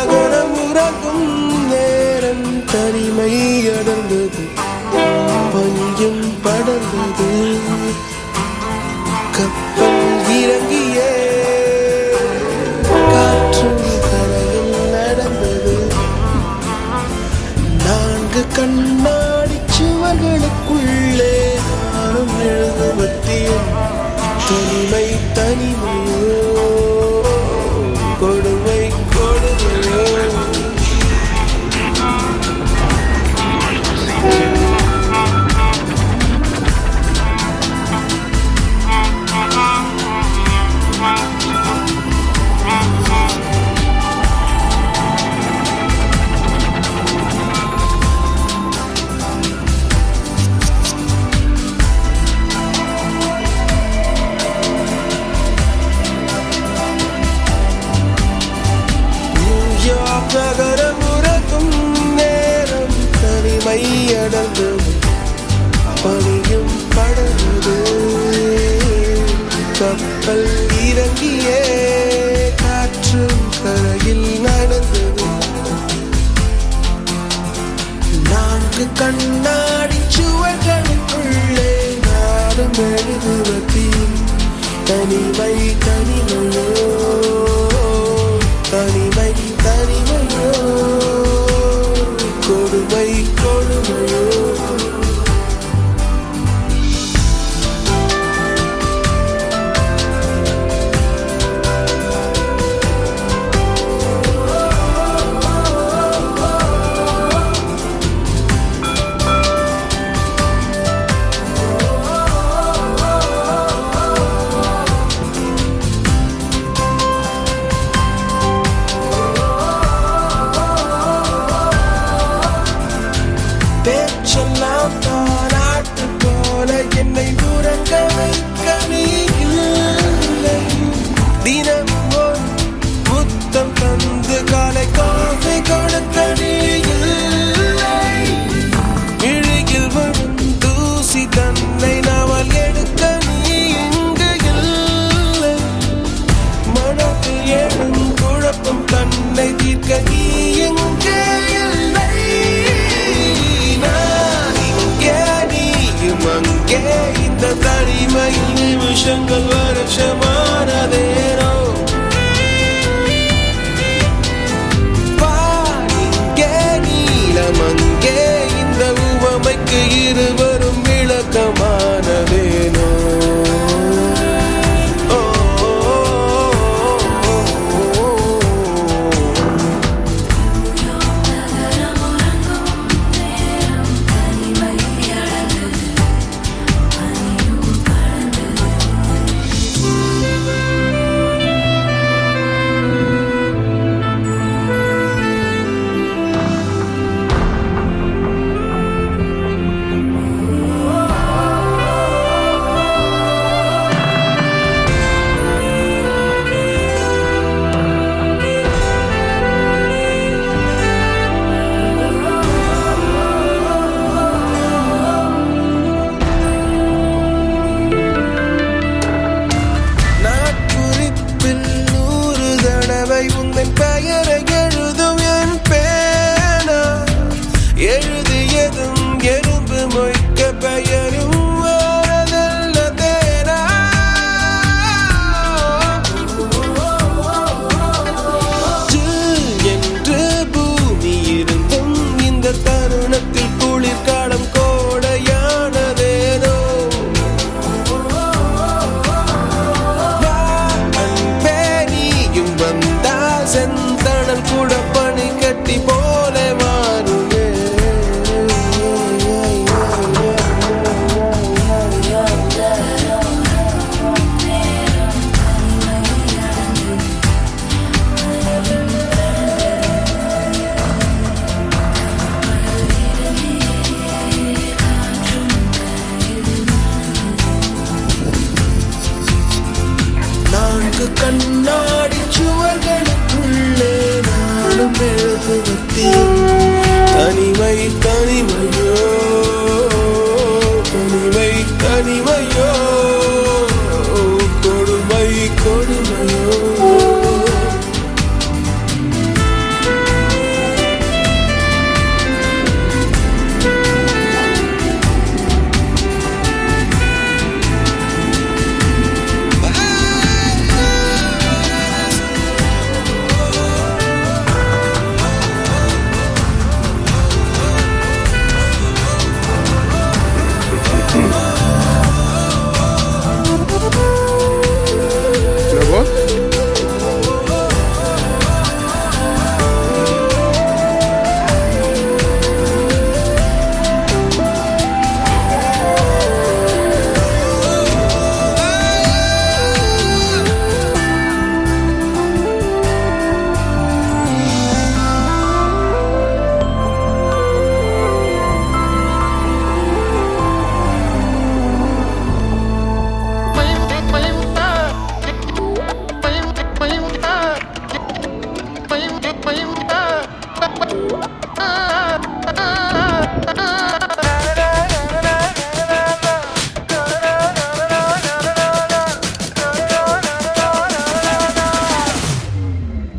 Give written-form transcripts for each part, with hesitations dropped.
நகரம் உறங்கும் நேரம் தனிமை அடர்ந்தது, பனியும் படர்ந்தது. கப்பல் இறங்கியே காற்றும் கரையில் நடந்தது. 4 கண்ணாடி சுவர்களுக்குள்ளே நானும் எழுதுவத்தேன். தனிமை தனிமையோ கொடுமை கொடுமையோ. நகரம் உறக்கும் நேரம் தனிமை அடர்ந்தது, பனியும் படர்ந்தது. கப்பல் இறங்கியே காற்றும் கரையில் நடந்தது. 4 கண்ணாடி சுவர்களுக்குள்ளே நாடும் எழுதுவதில் தனிமை தனிமையோ தனிமை தனிமையோ கொடுமை கொடுமையோ. பேச்செல்லாம் தாராட்டு போல என்னை உறங்க வைக்க நீ இல்லை. தினமும் ஒரு முத்தம் தந்து காலை காஃபி கொடுக்க நீ இல்லை. இழுகில் வரும் தூசி தன்னை நாவல் எடுக்க நீ இங்கு இல்லை. மனத்தில் எழும் குழப்பம் தன்னை தீர்க்க நீ எங்கே இல்லை. அங்கே இந்த தனிமையில் நிமிஷங்கள் வருஷமானதேனோ. இங்கே நீளம் அங்கே இந்த உவமைக்கு இருவரும் விளக்கமானதேனோ.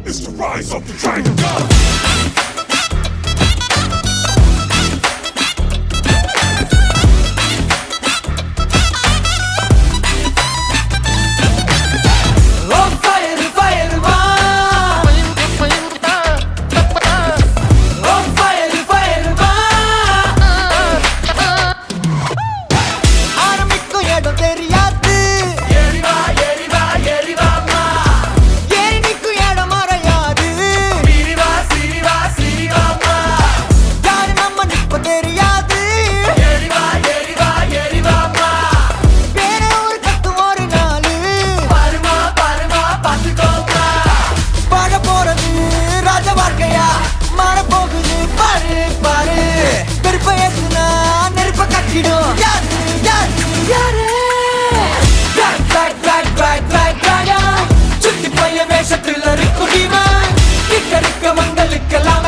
It's the rise of the Dragon God. On fire, fire, on fire, fire, ஆரம்பிக்கும் இடம் தெரியாது எரிவா எரிவா எரிவாமா ஏறி நிற்கும் இடம் மறையாது சிரிவா சிரிவா சிரிவாமா யாரு நம்ம நிற்ப தெரியாது எரிவா எரிவா எரிவாமா வேற ஒரு கத்து ஒரு நாள் பாருமா பாருமா பார்த்துக்கோமா வாழ போறது ராஜ வாழ்க்கையா மாற போகுது பாரு பாரு பெருப்ப ஏத்துனா நெருப்ப கட்டிடும் யாரு யாரு யாரு சுத்தி பைய வேஷத்தில் இருக்கும் கிட்ட இருக்க மங்களுக்கெல்லாம்